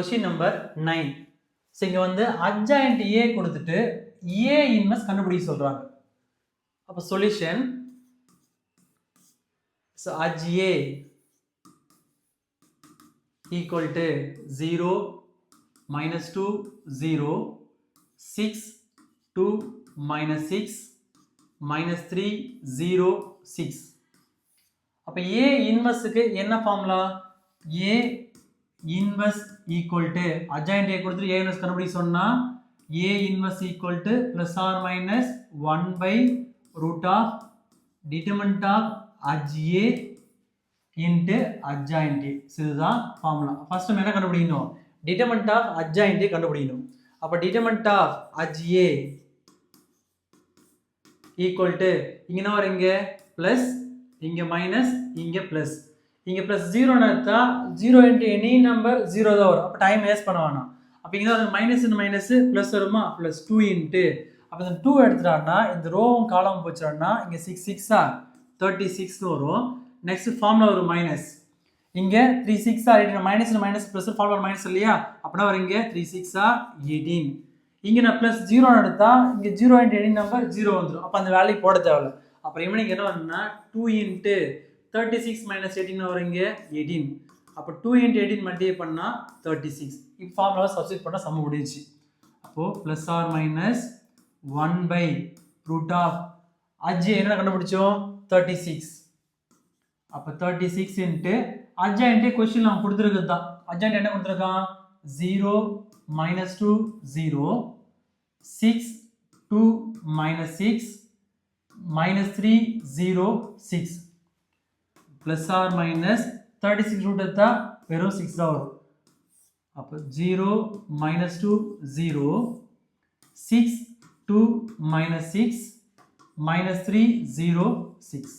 Question number 9. So இங்க வந்து adjoint A கொடுத்துட்டு A inverse கண்டுபிடிக்க சொல்றாங்க. அப்ப solution, so adj A equal to 0, minus 2, 0, 6, 2, minus 6, minus 3, 0, 6. அப்ப A inverse-க்கு என்ன formula? A inverse equal to adjoint A கொடுத்துட்டு A inverse கண்டுபிடிக்க சொன்னா A inverse equal to plus or minus 1 by root of determinant of adj A into adjoint A. இதுதான் formula. First நம்ம என்ன கண்டுபிடிக்கணும்? determinant of adjoint A கண்டுபிடிக்கணும். அப்ப determinant of adj A equal to இங்க என்ன வரும்? இங்க plus, இங்க minus, இங்க plus. இங்க plus 0 ன்னு எடுத்தா 0 into any number 0 தான் வரும். அப்ப டைம் வேஸ்ட் பண்ண வேணாம். அப்ப இங்க வந்து மைனஸ் இன் மைனஸ் பிளஸ் வருமா? plus 2 into அப்ப இந்த 2 எடுத்துட்டானா இந்த ரோவும் காலம் போச்சுறானா இங்க 6 6 ஆ 36 ன்னு வரும். நெக்ஸ்ட் ஃபார்முலா ஒரு மைனஸ். இங்க 3 6 ஆ 18 மைனஸ் இன் மைனஸ் பிளஸ் ஃபார்முலா மைனஸ் இல்லையா? அப்பனா வரும் இங்க 3 6 ஆ 18. இங்க நான் plus 0 ன்னு எடுத்தா இங்க 0 into any number 0 வந்துரும். அப்ப அந்த வேல்யூ போட தேவையில்ல. அப்ப ரிமைனிங் என்ன வரும்னா 2 into 36 minus 18 வரும் இங்க 18. அப்ப 2 into 18 மல்டிப்ளை பண்ணா 36. இந்த ஃபார்முலாவை சப்ஸ்டிட்யூட் பண்ணா சம் முடிஞ்சிச்சு. அப்போ plus or minus 1 by root of adj என்ன கண்டுபிடிச்சோம்? 36. அப்ப 36 into adjoint क्वेश्चन நாம கொடுத்திருக்கிறது தான். adjoint என்ன கொடுத்திருக்கான்? 0 minus 2 0, 6 2 minus 6 minus 3 0 6. plus or minus 36 root எடுத்தா வெறும் 6 தான் வரும். அப்ப 0 minus 2 0, 6 2 minus 6 minus 3 0 6.